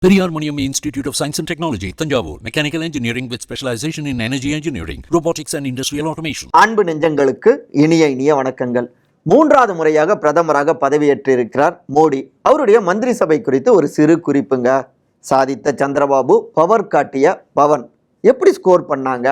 Periyar Maniam Institute of Science and Technology, Tanjavur. Mechanical Engineering with specialization in Energy Engineering, Robotics and Industrial Automation. அன்பு நெஞ்சங்களுக்கு இனிய வணக்கங்கள். மூன்றாவது முறையாக பிரதமராக பதவியேற்றிருக்கிறார் மோடி. அவருடைய மந்திரி சபை குறித்து ஒரு சிறு குறிப்புங்க. சாதித்த சந்திரபாபு பவர் காட்டிய பவன் எப்படி ஸ்கோர் பண்ணாங்க?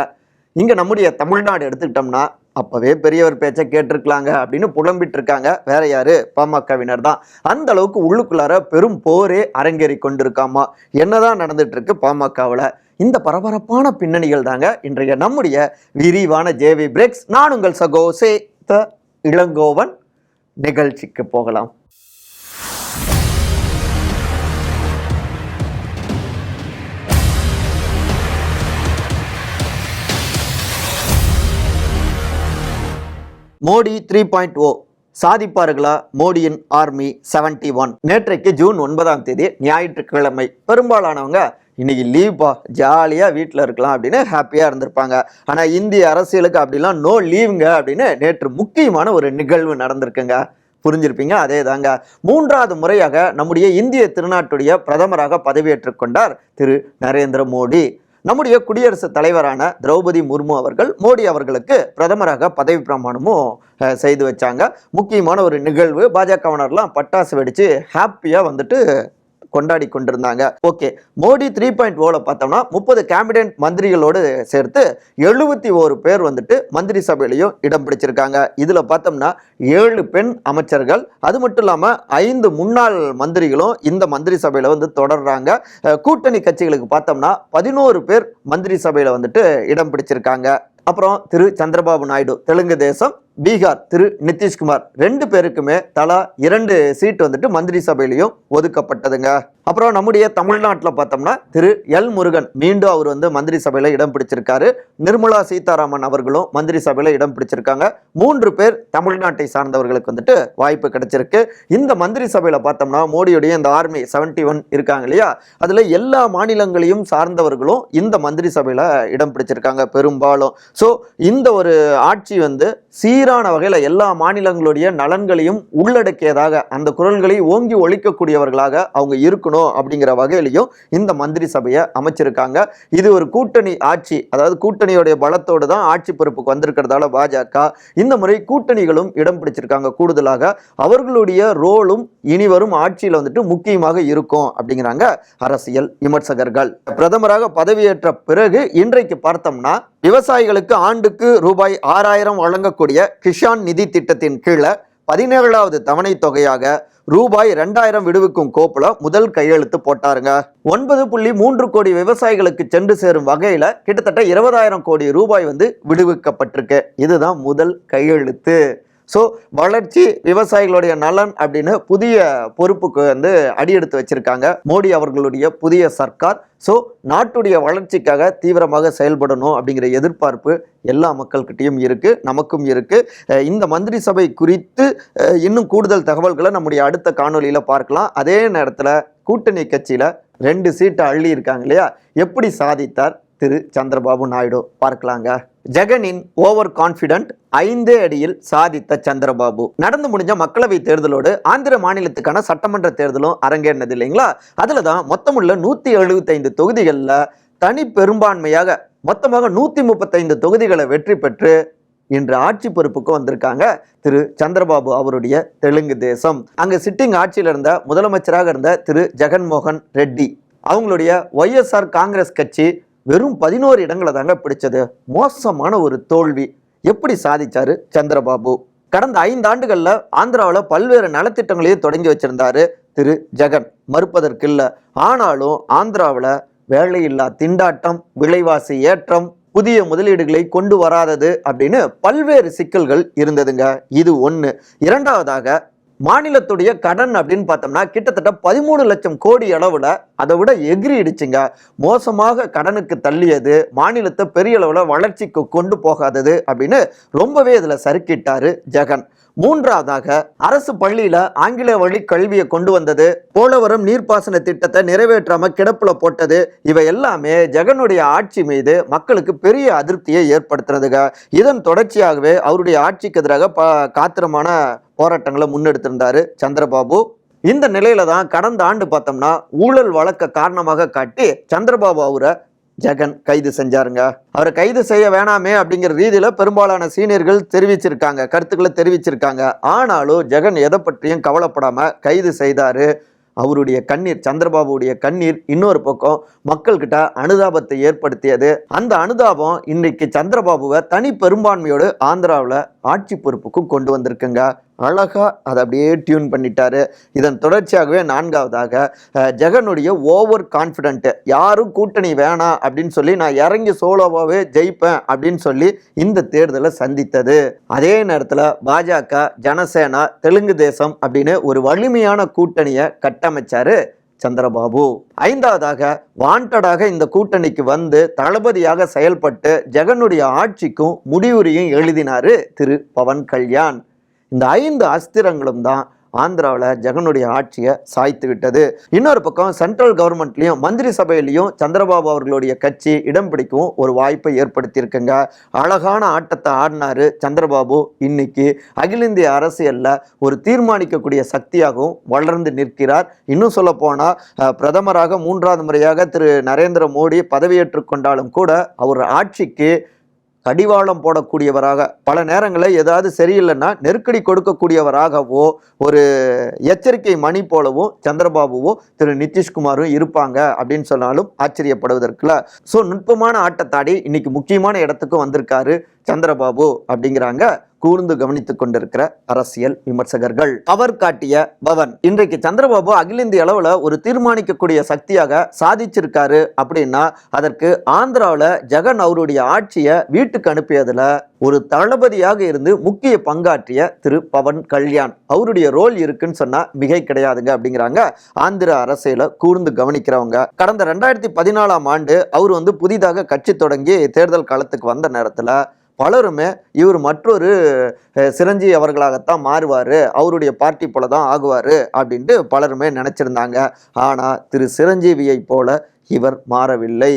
இங்க நம்முடைய தமிழ்நாடு எடுத்துக்கிட்டோம்னா அப்பவே பெரியவர் பேச்சை கேட்டிருக்கலாங்க அப்படின்னு புலம்பிட்டு இருக்காங்க. வேற யாரு? பாமகவினர் தான். அந்த அளவுக்கு உள்ளுக்குள்ளார பெரும் போரே அரங்கேறி கொண்டிருக்காமா. என்னதான் நடந்துட்டு இருக்கு பாமகவில்? இந்த பரபரப்பான பின்னணிகள் தாங்க இன்றைய நம்முடைய விரிவான ஜேவி பிரேக்ஸ். நான் உங்கள் சகோசே த இளங்கோவன். நிகழ்ச்சிக்கு போகலாம். மோடி 3.0 சாதிப்பார்களா மோடியின் ஆர்மி 71? நேற்றைக்கு ஜூன் 9ஆம் தேதி ஞாயிற்றுக்கிழமை. பெரும்பாலானவங்க இன்னைக்கு லீவ்பா, ஜாலியாக வீட்டில் இருக்கலாம் அப்படின்னு ஹாப்பியாக இருந்திருப்பாங்க. ஆனால் இந்திய அரசியலுக்கு அப்படிலாம் நோ லீவுங்க அப்படின்னு நேற்று முக்கியமான ஒரு நிகழ்வு நடந்திருக்குங்க. புரிஞ்சிருப்பீங்க. அதே தாங்க, மூன்றாவது முறையாக நம்முடைய இந்திய திருநாட்டுடைய பிரதமராக பதவியேற்றுக் கொண்டார் திரு நரேந்திர மோடி. நம்முடைய குடியரசுத் தலைவரான திரௌபதி முர்மு அவர்கள் மோடி அவர்களுக்கு பிரதமராக பதவி பிரமாணமும் செய்து வச்சாங்க. முக்கியமான ஒரு நிகழ்வு. பாஜகவினர்லாம் பட்டாசு வெடிச்சு ஹாப்பியா வந்துட்டு கொண்டாடி கொண்டிருந்தாங்க. ஓகே, மோடி 3.0 பார்த்தோம்னா 30 கேபினெட் மந்திரிகளோடு சேர்த்து 71 பேர் வந்துட்டு மந்திரி சபையிலையும் இடம் பிடிச்சிருக்காங்க. இதுல பார்த்தோம்னா 7 பெண் அமைச்சர்கள், அது மட்டும் இல்லாம 5 முன்னாள் மந்திரிகளும் இந்த மந்திரி சபையில வந்து தொடர்றாங்க. கூட்டணி கட்சிகளுக்கு பார்த்தோம்னா 11 பேர் மந்திரி சபையில வந்துட்டு இடம் பிடிச்சிருக்காங்க. அப்புறம் திரு சந்திரபாபு நாயுடு தெலுங்கு தேசம், பீகார் திரு நிதிஷ்குமார் 2 பேருக்குமே தலா 2 சீட் வந்துட்டு மந்திரி சபையிலையும் ஒதுக்கப்பட்டதுங்க. அப்புறம் நம்முடைய தமிழ்நாட்டில் பார்த்தோம்னா திரு எல் முருகன் மீண்டும் அவர் வந்து மந்திரி சபையில இடம் பிடிச்சிருக்காரு. நிர்மலா சீதாராமன் அவர்களும் மந்திரி சபையில இடம் பிடிச்சிருக்காங்க. 3 பேர் தமிழ்நாட்டை சார்ந்தவர்களுக்கு வந்துட்டு வாய்ப்பு கிடைச்சிருக்கு. இந்த மந்திரி சபையில பார்த்தோம்னா மோடியுடைய இந்த ஆர்மி 71 இருக்காங்க இல்லையா, அதுல எல்லா மாநிலங்களையும் சார்ந்தவர்களும் இந்த மந்திரி சபையில இடம் பிடிச்சிருக்காங்க பெரும்பாலும். ஸோ இந்த ஒரு ஆட்சி வந்து சீரான வகையில் எல்லா மாநிலங்களுடைய நலன்களையும் உள்ளடக்கியதாக, அந்த குரல்களை ஓங்கி ஒழிக்கக்கூடியவர்களாக அவங்க இருக்கணும் அப்படிங்கிற வகையிலையும் இந்த மந்திரி சபையை அமைச்சிருக்காங்க. இது ஒரு கூட்டணி ஆட்சி, அதாவது கூட்டணியோடைய பலத்தோடு தான் ஆட்சி பொறுப்புக்கு வந்திருக்கிறதால பாஜக இந்த முறை கூட்டணிகளும் இடம் பிடிச்சிருக்காங்க. கூடுதலாக அவர்களுடைய ரோலும் இனி வரும் ஆட்சியில் வந்துட்டு முக்கியமாக இருக்கும் அப்படிங்கிறாங்க அரசியல் விமர்சகர்கள். பிரதமராக பதவியேற்ற பிறகு இன்றைக்கு பார்த்தோம்னா விவசாயிகளுக்கு ஆண்டுக்கு ரூபாய் 6000 வழங்கக்கூடிய கிஷான் நிதி திட்டத்தின் கீழே 17வது தவணை தொகையாக ரூபாய் 2000 விடுவிக்கும் கோப்புல முதல் கையெழுத்து போட்டாருங்க. 9.3 கோடி விவசாயிகளுக்கு சென்று சேரும் வகையில கிட்டத்தட்ட 20,000 கோடி ரூபாய் வந்து விடுவிக்கப்பட்டிருக்கு. இதுதான் முதல் கையெழுத்து. ஸோ வளர்ச்சி, விவசாயிகளுடைய நலன் அப்படின்னு புதிய பொறுப்புக்கு வந்து அடியெடுத்து வச்சிருக்காங்க மோடி அவர்களுடைய புதிய சர்க்கார். ஸோ நாட்டுடைய வளர்ச்சிக்காக தீவிரமாக செயல்படணும் அப்படிங்கிற எதிர்பார்ப்பு எல்லா மக்கள்கிட்டையும் இருக்கு, நமக்கும் இருக்கு. இந்த மந்திரி சபை குறித்து இன்னும் கூடுதல் தகவல்களை நம்முடைய அடுத்த காணொலியில பார்க்கலாம். அதே நேரத்தில் கூட்டணி கட்சியில 2 சீட்டை அள்ளி இருக்காங்க இல்லையா, எப்படி சாதித்தார் திரு சந்திரபாபு நாயுடு பார்க்கலாங்க. ஜெகனின் ஓவர் கான்பிடென்ட் 5 அடியில் சாதித்த சந்திரபாபு. நடந்து முடிஞ்ச மக்களவை தேர்தலோடு ஆந்திர மாநிலத்துக்கான சட்டமன்ற தேர்தலும் அரங்கேறினது இல்லைங்களா, அதுலதான் மொத்தமுள்ள 175 தொகுதிகளில் தனி பெரும்பான்மையாக மொத்தமாக 135 தொகுதிகளை வெற்றி பெற்று இன்று ஆட்சி பொறுப்புக்கு வந்திருக்காங்க திரு சந்திரபாபு அவருடைய தெலுங்கு தேசம். அங்க சிட்டிங் ஆட்சியில் இருந்த முதலமைச்சராக இருந்த திரு ஜெகன்மோகன் ரெட்டி அவங்களுடைய ஒய்எஸ்ஆர் காங்கிரஸ் கட்சி வெறும் 11 இடங்களை தாங்க பிடிச்சது. மோசமான ஒரு தோல்வி. எப்படி சாதிச்சாரு சந்திரபாபு? கடந்த 5 ஆண்டுகள்ல ஆந்திராவில் பல்வேறு நலத்திட்டங்களையும் தொடங்கி வச்சிருந்தாரு திரு ஜெகன், மறுப்பதற்கு இல்லை. ஆனாலும் ஆந்திராவில் வேலையில்லா திண்டாட்டம், விலைவாசி ஏற்றம், புதிய முதலீடுகளை கொண்டு வராதது அப்படின்னு பல்வேறு சிக்கல்கள் இருந்ததுங்க. இது ஒன்று. இரண்டாவதாக மாநிலத்துடைய கடன் அப்படின்னு பார்த்தோம்னா கிட்டத்தட்ட 13 லட்சம் கோடி அளவுல அதை விட எகிரிடுச்சுங்க. மோசமாக கடனுக்கு தள்ளியது, மாநிலத்தை பெரிய அளவுல வளர்ச்சிக்கு கொண்டு போகாதது அப்படின்னு ரொம்பவே இதுல சறுக்கிட்டாரு ஜெகன். மூன்றாவதாக அரசு பள்ளியில ஆங்கில வழி கல்வியை கொண்டு வந்தது, போலவரம் நீர்ப்பாசன திட்டத்தை நிறைவேற்றாம கிடப்புல போட்டது, இவை எல்லாமே ஜெகனுடைய ஆட்சி மீது மக்களுக்கு பெரிய அதிருப்தியை ஏற்படுத்துறதுங்க. இதன் தொடர்ச்சியாகவே அவருடைய ஆட்சிக்கு எதிராக காத்திரமான போராட்டங்களை முன்னெடுத்திருந்தாரு சந்திரபாபு. இந்த நிலையில தான் கடந்த ஆண்டு பார்த்தோம்னா ஊழல் வழக்க காரணமாக காட்டி சந்திரபாபு அவரை ஜெகன் கைது செஞ்சாருங்க. அவரை கைது செய்ய வேணாமே அப்படிங்கிற ரீதியில பெரும்பாலான சீனியர்கள் தெரிவிச்சிருக்காங்க, கருத்துக்களை தெரிவிச்சிருக்காங்க. ஆனாலும் ஜெகன் எதை பற்றியும் கவலைப்படாம கைது செய்தாரு. அவருடைய கண்ணீர், சந்திரபாபுடைய கண்ணீர் இன்னொரு பக்கம் மக்கள்கிட்ட அனுதாபத்தை ஏற்படுத்தியது. அந்த அனுதாபம் இன்னைக்கு சந்திரபாபுவை தனி பெரும்பான்மையோடு ஆந்திராவில் ஆட்சி பொறுப்புக்கும் கொண்டு வந்திருக்குங்க. அழகா அதை அப்படியே டியூன் பண்ணிட்டாரு. இதன் தொடர்ச்சியாகவே நான்காவதாக ஜெகனுடைய ஓவர் கான்ஃபிடென்ட், யாரும் கூட்டணி வேணாம் அப்படின்னு சொல்லி நான் இறங்கி சோலோவாகவே ஜெயிப்பேன் அப்படின்னு சொல்லி இந்த தேர்தலை சந்தித்தது. அதே நேரத்தில் பாஜக, ஜனசேனா, தெலுங்கு தேசம் அப்படின்னு ஒரு வலிமையான கூட்டணியை கட்டமைச்சாரு சந்திரபாபு. ஐந்தாவதாக வாண்டடாக இந்த கூட்டணிக்கு வந்து தளபதியாக செயல்பட்டு ஜெகனுடைய ஆட்சிக்கும் முடிவுரையும் எழுதினாரு திரு பவன் கல்யாண். இந்த 5 அஸ்திரங்களும் தான் ஆந்திராவில் ஜெகனுடைய ஆட்சியை சாய்த்து விட்டது. இன்னொரு பக்கம் சென்ட்ரல் கவர்மெண்ட்லையும் மந்திரி சபையிலையும் சந்திரபாபு அவர்களுடைய கட்சி இடம் பிடிக்கவும் ஒரு வாய்ப்பை ஏற்படுத்தியிருக்குங்க. அழகான ஆட்டத்தை ஆடினாரு சந்திரபாபு. இன்னைக்கு அகில இந்திய அரசியல்ல ஒரு தீர்மானிக்கக்கூடிய சக்தியாகவும் வளர்ந்து நிற்கிறார். இன்னும் சொல்ல போனா பிரதமராக 3வது முறையாக திரு நரேந்திர மோடி பதவியேற்றுக் கொண்டாலும் கூட அவர் ஆட்சிக்கு கடிவாளம் போடக்கூடியவராக, பல நேரங்களில் ஏதாவது சரியில்லைன்னா நெருக்கடி கொடுக்கக்கூடியவராகவோ ஒரு எச்சரிக்கை மணி போலவும் சந்திரபாபுவோ திரு நிதிஷ்குமாரும் இருப்பாங்க அப்படின்னு சொன்னாலும் ஆச்சரியப்படுவதற்குல. ஸோ நுட்பமான ஆட்டத்தாடி இன்னைக்கு முக்கியமான இடத்துக்கும் வந்திருக்காரு சந்திரபாபு அப்படிங்கிறாங்க கூர்ந்து கவனித்துக் கொண்டிருக்கிற அரசியல் விமர்சகர்கள். அவர் காட்டிய பவன் இன்றைக்கு சந்திரபாபு அகில இந்திய அளவில் ஒரு தீர்மானிக்கக்கூடிய சக்தியாக சாதிச்சிருக்காரு அப்படின்னா அதற்கு ஆந்திராவில் ஜெகன் அவருடைய ஆட்சியை வீட்டுக்கு அனுப்பியதுல ஒரு தளபதியாக இருந்து முக்கிய பங்காற்றிய திரு பவன் கல்யாண் அவருடைய ரோல் இருக்குன்னு சொன்னா மிகை கிடையாதுங்க அப்படிங்கிறாங்க ஆந்திர அரசியலை கூர்ந்து கவனிக்கிறவங்க. கடந்த 2014ஆம் ஆண்டு அவர் புதிதாக கட்சி தொடங்கி தேர்தல் காலத்துக்கு வந்த நேரத்தில் பலருமே இவர் மற்றொரு சிரஞ்சீவி அவர்களாகத்தான் மாறுவார், அவருடைய பார்ட்டி போல தான் ஆகுவார் அப்படின்ட்டு பலருமே நினச்சிருந்தாங்க. ஆனால் திரு சிரஞ்சீவியை போல இவர் மாறவில்லை.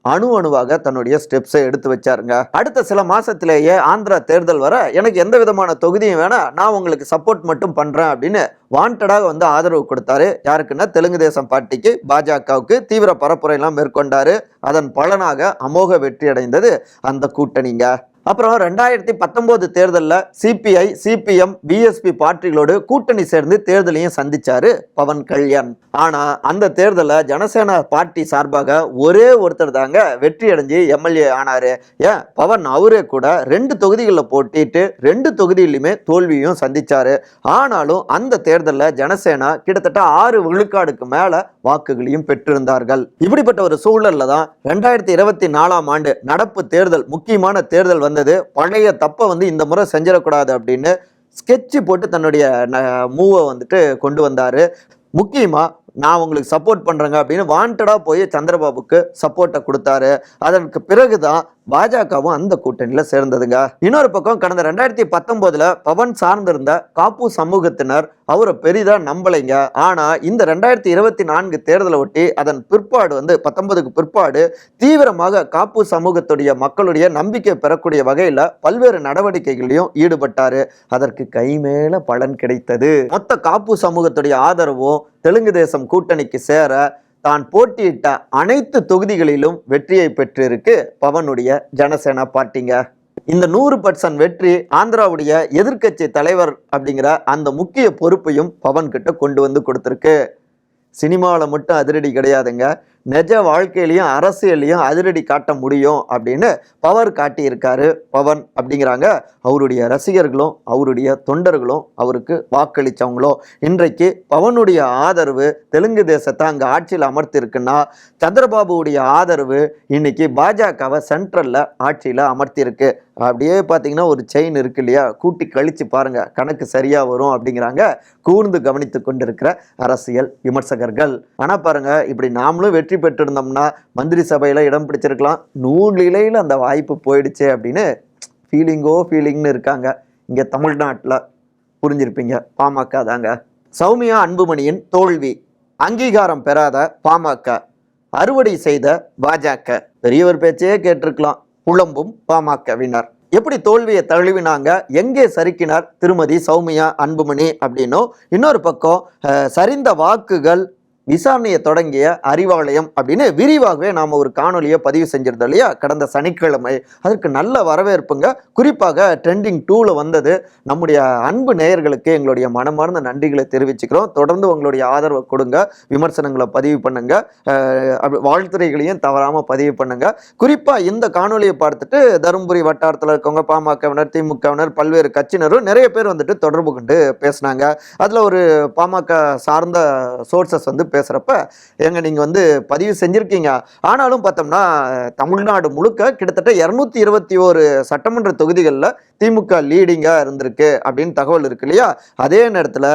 அணுவாக தன்னுடைய ஸ்டெப்ஸை எடுத்து வச்சாருங்க. அடுத்த சில மாசத்திலேயே ஆந்திரா தேர்தல் வர எனக்கு எந்த விதமான தொகுதியும் வேணாம், நான் உங்களுக்கு சப்போர்ட் மட்டும் பண்றேன் அப்படின்னு வாண்டடாக ஆதரவு கொடுத்தாரு. யாருக்குன்னா தெலுங்கு தேசம் பார்ட்டிக்கு, பாஜகவுக்கு தீவிர பரப்புரையெல்லாம் மேற்கொண்டாரு. அதன் பலனாக அமோக வெற்றி அடைந்தது அந்த கூட்டணிங்க. அப்புறம் 2019 தேர்தலில் சிபிஐ, சிபிஎம், பிஎஸ்பி பார்ட்டிகளோடு கூட்டணி சேர்ந்து தேர்தலையும் சந்திச்சாரு பவன் கல்யாண். ஆனா அந்த தேர்தலில் ஜனசேனா பார்ட்டி சார்பாக ஒரே ஒருத்தர் தாங்க வெற்றி அடைஞ்சு எம்எல்ஏ ஆனாரு. ஏன் பவன் அவரே கூட 2 தொகுதிகளில் போட்டிட்டு 2 தொகுதியிலுமே தோல்வியும் சந்திச்சாரு. ஆனாலும் அந்த தேர்தலில் ஜனசேனா கிட்டத்தட்ட 6 விழுக்காடுக்கு மேல வாக்குகளையும் பெற்றிருந்தார்கள். இப்படிப்பட்ட ஒரு சூழல்ல தான் 2024ஆம் ஆண்டு நடப்பு தேர்தல், முக்கியமான தேர்தல் வந்தது. பழைய தப்பை இந்த முறை செஞ்சிடக்கூடாது அப்படின்னு ஸ்கெட்ச் போட்டு தன்னுடைய மூவை கொண்டு வந்தாரு. முக்கியமா நான் உங்களுக்கு சப்போர்ட் பண்றேங்க அப்படின்னு வாண்டடா போய் சந்திரபாபுக்கு சப்போர்ட்டை கொடுத்தாரு. அதற்கு பிறகுதான் பாஜகவும் அந்த கூட்டணியில சேர்ந்ததுங்க. இன்னொரு பக்கம் கடந்த 2019 பவன் சார்ந்திருந்த காப்பு சமூகத்தினர் அவரை பெரிதா நம்பலைங்க. ஆனா இந்த 2024 தேர்தலை ஒட்டி அதன் பிற்பாடு 19க்கு பிற்பாடு தீவிரமாக காப்பு சமூகத்துடைய மக்களுடைய நம்பிக்கை பெறக்கூடிய வகையில பல்வேறு நடவடிக்கைகளையும் ஈடுபட்டாரு. அதற்கு கைமேல பலன் கிடைத்தது. மொத்த காப்பு சமூகத்துடைய ஆதரவும் தெலுங்கு தேசம் கூட்டணிக்கு சேர தான் போட்டியிட்ட அனைத்து தொகுதிகளிலும் வெற்றியை பெற்றிருக்கு பவனுடைய ஜனசேனா பார்ட்டிங்க. இந்த 100% வெற்றி ஆந்திராவுடைய எதிர்க்கட்சி தலைவர் அப்படிங்கிற அந்த முக்கிய பொறுப்பையும் பவன் கிட்ட கொண்டு கொடுத்திருக்கு. சினிமாவில் மட்டும் அதிரடி கிடையாதுங்க, நிஜ வாழ்க்கையிலையும் அரசியலையும் அதிரடி காட்ட முடியும் அப்படின்னு பவர் காட்டியிருக்காரு பவன் அப்படிங்கிறாங்க அவருடைய ரசிகர்களும் அவருடைய தொண்டர்களும் அவருக்கு வாக்களித்தவங்களும். இன்றைக்கு பவனுடைய ஆதரவு தெலுங்கு தேசத்தை அங்கே ஆட்சியில் அமர்த்திருக்குன்னா சந்திரபாபுடைய ஆதரவு இன்னைக்கு பாஜகவை சென்ட்ரலில் ஆட்சியில் அமர்த்தியிருக்கு. அப்படியே பார்த்தீங்கன்னா ஒரு செயின் இருக்கு இல்லையா, கூட்டி கழிச்சு பாருங்க, கணக்கு சரியா வரும் அப்படிங்கிறாங்க கூர்ந்து கவனித்து கொண்டிருக்கிற அரசியல் விமர்சகர்கள். ஆனால் பாருங்க, இப்படி நாமளும் வெற்றி பெற்றிருந்தோம்னா மந்திரி சபையில் இடம் பிடிச்சிருக்கலாம், நூலிலையில் அந்த வாய்ப்பு போயிடுச்சு அப்படின்னு ஃபீலிங்னு இருக்காங்க இங்கே தமிழ்நாட்டில். புரிஞ்சிருப்பீங்க, பாமக தாங்க. சௌமியா அன்புமணியின் தோல்வி, அங்கீகாரம் பெறாத பாமக, அறுவடை செய்த பாஜக. பெரியவர் பேச்சையே கேட்டிருக்கலாம், புலம்பும் பாமகவினர். எப்படி தோல்வியை தழுவினாங்க, எங்கே சறுக்கினார் திருமதி சௌமியா அன்புமணி அப்படின்னும், இன்னொரு பக்கம் சரிந்த வாக்குகள் விசாரணையை தொடங்கிய அறிவாலயம் அப்படின்னு விரிவாகவே நாம் ஒரு காணொலியை பதிவு செஞ்சிருந்தோம் இல்லையா கடந்த சனிக்கிழமை. அதற்கு நல்ல வரவேற்புங்க. குறிப்பாக ட்ரெண்டிங் 2ல வந்தது. நம்முடைய அன்பு நேயர்களுக்கு எங்களுடைய மனமார்ந்த நன்றிகளை தெரிவிச்சுக்கிறோம். தொடர்ந்து உங்களுடைய ஆதரவை கொடுங்க, விமர்சனங்களை பதிவு பண்ணுங்க, வாழ்த்துறைகளையும் தவறாமல் பதிவு பண்ணுங்க. குறிப்பாக இந்த காணொலியை பார்த்துட்டு தருமபுரி வட்டாரத்தில் இருக்கவங்க, பாமகவினர், திமுகவினர், பல்வேறு கட்சியினரும் நிறைய பேர் வந்துட்டு தொடர்பு கொண்டு பேசினாங்க. அதில் ஒரு பாமக சார்ந்த சோர்சஸ் வந்து பேசுறப்ப, எங்க நீங்க வந்து பதிவு செஞ்சிருக்கீங்க, ஆனாலும் பார்த்தோம்னா தமிழ்நாடு முழுக்க கிட்டத்தட்ட 221 சட்டமன்ற தொகுதிகளில் திமுக லீடிங்கா இருந்திருக்கு அப்படின்னு தகவல் இருக்கு இல்லையா. அதே நேரத்தில்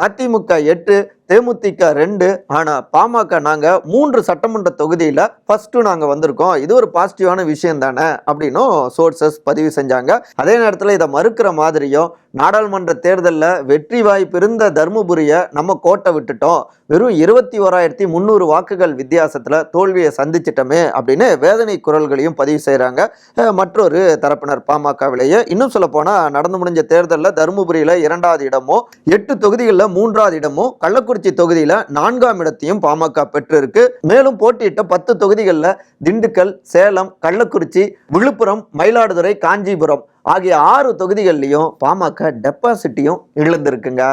அதிமுக 8, தேமுதிக 2, ஆனா பாமக நாங்க 3 சட்டமன்ற தொகுதியில ஃபர்ஸ்ட் நாங்க வந்திருக்கோம், இது ஒரு பாசிட்டிவான விஷயம் தானே அப்படின்னும் சோர்சஸ் பதிவு செஞ்சாங்க. அதே நேரத்தில் இதை மறுக்கிற மாதிரியும், நாடாளுமன்ற தேர்தலில் வெற்றி வாய்ப்பு இருந்த தருமபுரியை நம்ம கோட்டை விட்டுட்டோம், வெறும் 21,300 வாக்குகள் வித்தியாசத்துல தோல்வியை சந்திச்சிட்டோமே அப்படின்னு வேதனை குரல்களையும் பதிவு செய்யறாங்க மற்றொரு தரப்பினர் பாமகவிலேயே. இன்னும் சொல்ல போனா, நடந்து முடிஞ்ச தேர்தலில் தருமபுரியில 2வது இடமும் 8 தொகுதிகளில் 3வது இடமும், கள்ளக்குறிச்சி தொகுதியில 4ஆம் இடத்தையும் பாமக பெற்று இருக்கு. மேலும் போட்டியிட்ட 10 தொகுதிகளில் திண்டுக்கல், சேலம், கள்ளக்குறிச்சி, விழுப்புரம், மயிலாடுதுறை, காஞ்சிபுரம் ஆகிய 6 தொகுதிகள்லையும் பாமக டெபாசிட்டியும் இழந்திருக்குங்க.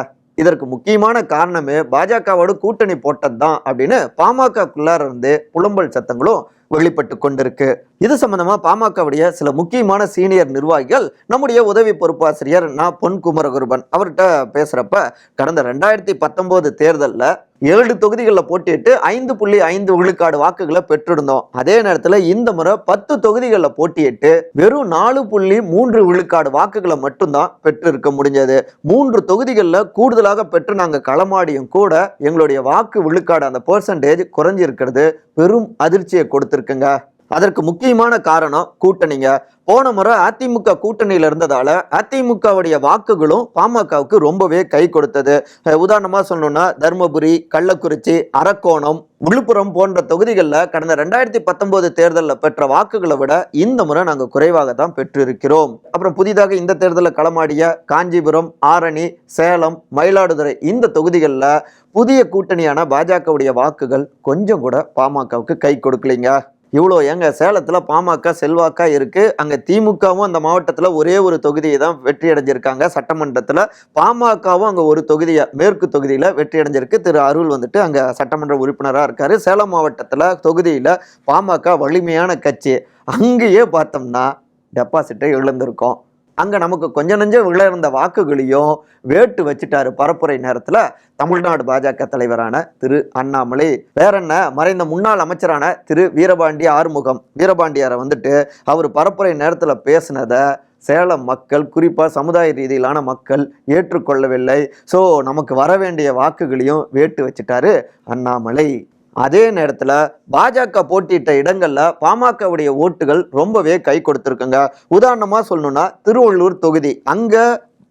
இதற்கு முக்கியமான காரணமே பாஜகவோட கூட்டணி போட்டதுதான் அப்படின்னு பாமகக்குள்ளார இருந்து புலம்பல் சத்தங்களும் வெளிப்பட்டு கொண்டிருக்கு. இது சம்பந்தமா பாமகவுடைய சில முக்கியமான சீனியர் நிர்வாகிகள் நம்முடைய உதவி பொறுப்பாசிரியர் பொன் குமரகுருபன் அவர்கிட்ட பேசுறப்ப, கடந்த 2019 தேர்தலில் 7 தொகுதிகளில் போட்டியிட்டு 5.5 விழுக்காடு வாக்குகளை பெற்றிருந்தோம். அதே நேரத்தில் இந்த முறை 10 தொகுதிகளில் போட்டியிட்டு வெறும் 4.3 விழுக்காடு வாக்குகளை மட்டும்தான் பெற்றிருக்க முடிஞ்சது. 3 தொகுதிகளில் கூடுதலாக பெற்று நாங்கள் களமாடியும் கூட எங்களுடைய வாக்கு விழுக்காடு அந்த பெர்சன்டேஜ் குறைஞ்சிருக்கிறது பெரும் அதிர்ச்சியை கொடுத்திருக்குங்க. அதற்கு முக்கியமான காரணம் கூட்டணிங்க. போன முறை அதிமுக கூட்டணியில இருந்ததால அதிமுகவுடைய வாக்குகளும் பாமகவுக்கு ரொம்பவே கை கொடுத்தது. உதாரணமா சொல்லணும்னா, தருமபுரி, கள்ளக்குறிச்சி, அரக்கோணம், விழுப்புரம் போன்ற தொகுதிகளில் கடந்த 2019 தேர்தலில் பெற்ற வாக்குகளை விட இந்த முறை நாங்கள் குறைவாக தான் பெற்றிருக்கிறோம். அப்புறம் புதிதாக இந்த தேர்தலில் களமாடிய காஞ்சிபுரம், ஆரணி, சேலம், மயிலாடுதுறை இந்த தொகுதிகளில் புதிய கூட்டணியான பாஜகவுடைய வாக்குகள் கொஞ்சம் கூட பாமகவுக்கு கை கொடுக்கலைங்க. இவ்வளோ எங்க சேலத்தில் பாமக செல்வாக்கா இருக்கு, அங்கே திமுகவும் அந்த மாவட்டத்தில் ஒரே ஒரு தொகுதியை தான் வெற்றி அடைஞ்சிருக்காங்க. சட்டமன்றத்தில் பாமகவும் அங்கே ஒரு தொகுதியை, மேற்கு தொகுதியில் வெற்றி அடைஞ்சிருக்கு. திரு அருள் வந்துட்டு அங்கே சட்டமன்ற உறுப்பினராக இருக்காரு. சேலம் மாவட்டத்தில் தொகுதியில் பாமக வலிமையான கட்சி, அங்கேயே பார்த்தோம்னா டெபாசிட்டை இழந்திருக்கோம். அங்கே நமக்கு கொஞ்சம் நெஞ்சம் விளையாடுந்த வாக்குகளையும் வேட்டு வச்சுட்டாரு பரப்புரை நேரத்தில் தமிழ்நாடு பாஜக தலைவரான திரு அண்ணாமலை. வேற என்ன, மறைந்த முன்னாள் அமைச்சரான திரு வீரபாண்டி ஆறுமுகம், வீரபாண்டியாரை வந்துட்டு அவர் பரப்புரை நேரத்தில் பேசினதை சேலம் மக்கள், குறிப்பாக சமுதாய ரீதியிலான மக்கள் ஏற்றுக்கொள்ளவில்லை. ஸோ நமக்கு வர வேண்டிய வாக்குகளையும் வேட்டு வச்சுட்டாரு அண்ணாமலை. அதே நேரத்தில் பாஜக போட்டியிட்ட இடங்கள்ல பாமகவுடைய ஓட்டுகள் ரொம்பவே கை கொடுத்துருக்குங்க. உதாரணமாக சொல்லணும்னா, திருவள்ளூர் தொகுதி, அங்கே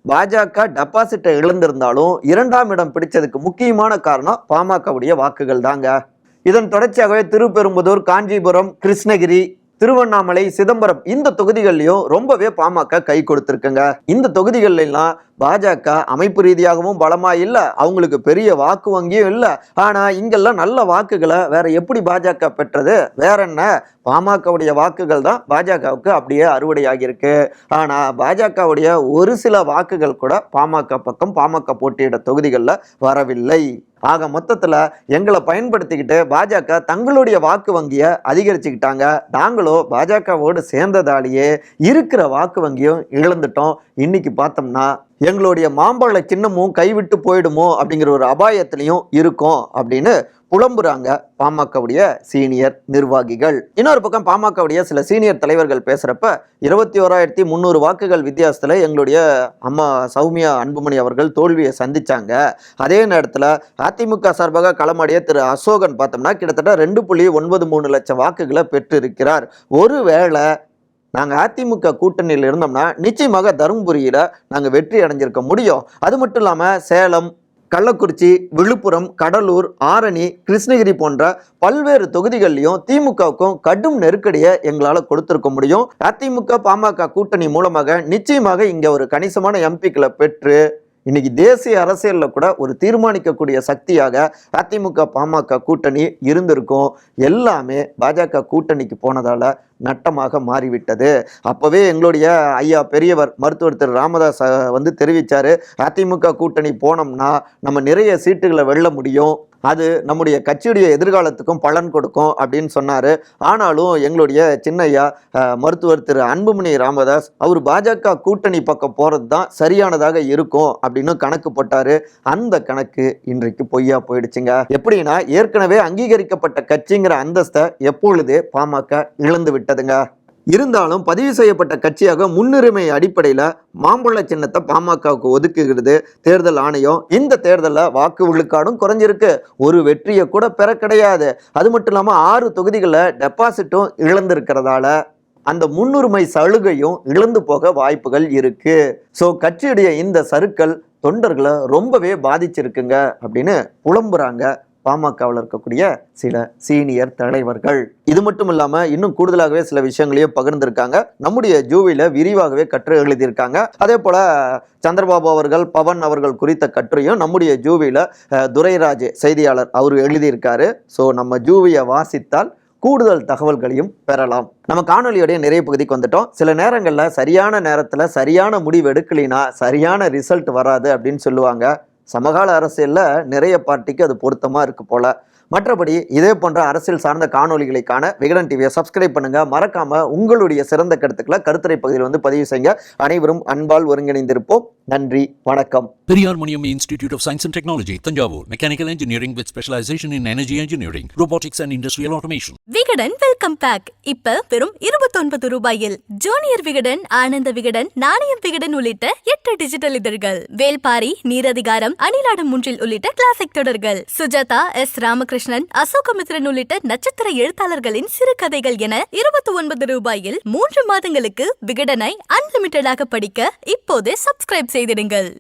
பாஜக டெபாசிட்டை இழந்திருந்தாலும் 2ஆம் இடம் பிடிச்சதுக்கு முக்கியமான காரணம் பாமகவுடைய வாக்குகள் தாங்க. இதன் தொடர்ச்சியாகவே திருப்பெரும்புதூர், காஞ்சிபுரம், கிருஷ்ணகிரி, திருவண்ணாமலை, சிதம்பரம் இந்த தொகுதிகள்லையும் ரொம்பவே பாமக கை கொடுத்துருக்குங்க. இந்த தொகுதிகள்லாம் பாஜக அமைப்பு ரீதியாகவும் பலமா இல்லை, அவங்களுக்கு பெரிய வாக்கு வங்கியும் இல்லை. ஆனா இங்கெல்லாம் நல்ல வாக்குகளை வேற எப்படி பாஜக பெற்றது? வேற என்ன, பாமகவுடைய வாக்குகள் தான் பாஜகவுக்கு அப்படியே அறுவடையாகியிருக்கு. ஆனா பாஜகவுடைய ஒரு சில வாக்குகள் கூட பாமக பக்கம், பாமக போட்டியிட தொகுதிகளில் வரவில்லை. ஆக மொத்தத்துல எங்களை பயன்படுத்திக்கிட்டு பாஜக தங்களுடைய வாக்கு வங்கியை அதிகரிச்சுக்கிட்டாங்க. நாங்களோ பாஜகவோடு சேர்ந்ததாலேயே இருக்கிற வாக்கு வங்கியும் இழந்துட்டோம். இன்னைக்கு பார்த்தோம்னா எங்களுடைய மாம்பழ சின்னமும் கைவிட்டு போயிடுமோ அப்படிங்கிற ஒரு அபாயத்திலையும் இருக்கும் அப்படின்னு புலம்புறாங்க பாமகவுடைய சீனியர் நிர்வாகிகள். இன்னொரு பக்கம் பாமகவுடைய சில சீனியர் தலைவர்கள் பேசுறப்ப, 21,300 வாக்குகள் வித்தியாசத்துல எங்களுடைய அம்மா சௌமியா அன்புமணி அவர்கள் தோல்வியை சந்திச்சாங்க. அதே நேரத்தில் அதிமுக சார்பாக களமாடிய திரு அசோகன் பார்த்தோம்னா கிட்டத்தட்ட 2.93 லட்சம் வாக்குகளை பெற்றிருக்கிறார். ஒருவேளை நாங்கள் அதிமுக கூட்டணியில் இருந்தோம்னா நிச்சயமாக தருமபுரியில் நாங்கள் வெற்றி அடைஞ்சிருக்க முடியும். அது மட்டும் இல்லாமல் சேலம், கள்ளக்குறிச்சி, விழுப்புரம், கடலூர், ஆரணி, கிருஷ்ணகிரி போன்ற பல்வேறு தொகுதிகளிலும் திமுகவுக்கும் கடும் நெருக்கடியை எங்களால் கொடுத்திருக்க முடியும். அதிமுக பாமக கூட்டணி மூலமாக நிச்சயமாக இங்க ஒரு கணிசமான எம்பிக்களை பெற்று இன்னைக்கு தேசிய அரசியல்ல கூட ஒரு தீர்மானிக்கக்கூடிய சக்தியாக அதிமுக பாமக கூட்டணி இருந்திருக்கும். எல்லாமே பாஜக கூட்டணிக்கு போனதால நட்டமாக மாறிவிட்டது. அப்பவே எங்களுடைய ஐயா பெரியவர் மருத்துவர் திரு ராமதாஸ் வந்து தெரிவிச்சாரு, அதிமுக கூட்டணி போனோம்னா நம்ம நிறைய சீட்டுகளை வெல்ல முடியும், அது நம்முடைய கட்சியுடைய எதிர்காலத்துக்கும் பலன் கொடுக்கும் அப்படின்னு சொன்னாரு. ஆனாலும் எங்களுடைய சின்னையா மருத்துவர் திரு அன்புமணி ராமதாஸ் அவர் பாஜக கூட்டணி பக்கம் போறது தான் சரியானதாக இருக்கும் அப்படின்னு கணக்கு போட்டாரு. அந்த கணக்கு இன்றைக்கு பொய்யா போயிடுச்சுங்க. எப்படின்னா ஏற்கனவே அங்கீகரிக்கப்பட்ட கட்சிங்கிற அந்தஸ்தை எப்பொழுதே பாமக இழந்து விட்டதுங்க. இருந்தாலும் பதிவு செய்யப்பட்ட கட்சியாக முன்னுரிமை அடிப்படையில் மாம்பழ சின்னத்தை பாமகவுக்கு ஒதுக்குகிறது தேர்தல் ஆணையம். இந்த தேர்தலில் வாக்கு விழுக்காடும் குறைஞ்சிருக்கு, ஒரு வெற்றியை கூட பெற கிடையாது. அது மட்டும் இல்லாமல் 6 தொகுதிகளில் டெபாசிட்டும் இழந்திருக்கிறதால அந்த முன்னுரிமை சலுகையும் இழந்து போக வாய்ப்புகள் இருக்கு. ஸோ கட்சியுடைய இந்த சறுக்கல் தொண்டர்களை ரொம்பவே பாதிச்சிருக்குங்க அப்படின்னு புலம்புறாங்க பாமகவில் இருக்கக்கூடிய சில சீனியர் தலைவர்கள். இது மட்டும் இல்லாம இன்னும் கூடுதலாகவே சில விஷயங்களையும் பகிர்ந்திருக்காங்க. நம்முடைய ஜூவில விரிவாகவே கட்டுரை எழுதியிருக்காங்க. அதே போல சந்திரபாபு அவர்கள், பவன் அவர்கள் குறித்த கட்டுரையும் நம்முடைய ஜூவில துரைராஜ் செய்தியாளர் அவர் எழுதியிருக்காரு. ஸோ நம்ம ஜூவியை வாசித்தால் கூடுதல் தகவல்களையும் பெறலாம். நம்ம காணொலியோடைய நிறைய பகுதிக்கு வந்துட்டோம். சில நேரங்களில் சரியான நேரத்தில் சரியான முடிவு எடுக்கலினா சரியான ரிசல்ட் வராது அப்படின்னு சொல்லுவாங்க. சமகால அரசியலில் நிறைய பார்ட்டிக்கு அது பொருத்தமாக இருக்கு போல. மற்றபடி இதே போன்ற அரசியல் சார்ந்த காணொலிகளை காண விகடன் டிவியை சப்ஸ்கிரைப் பண்ணுங்க. மறக்காம உங்களுடைய சிறந்த கருத்துக்களை கருத்துரை பகுதியில் வந்து பதிவு செய்யுங்க. அனைவரும் அன்பால் ஒருங்கிணைந்திருப்போம். நன்றி, வணக்கம். Periyar Maniam Institute of Science and Technology, Tanjavur. Mechanical engineering with specialization in energy engineering, robotics and industrial automation. Vikatan welcome back இப்ப வெறும் 29 ரூபாயில் ஜூனியர் விகடன், ஆனந்த விகடன், நாணயம் விகடன் உள்ளிட்ட 8 டிஜிட்டல் இதழ்கள், வேல்பாரி, நீரதிகாரம், அணிலாடும் முன்றில் உள்ளிட்ட கிளாசிக் தொடர்கள், சுஜாதா, எஸ் ராமகிருஷ்ணன், அசோகமித்ரன் உள்ளிட்ட நட்சத்திர எழுத்தாளர்களின் சிறுகதைகள் என 29 ரூபாயில் 3 மாதங்களுக்கு விகடனை அன்லிமிட்டடாக படிக்க இப்போதே சப்ஸ்கிரைப் செய்திடுங்கள்.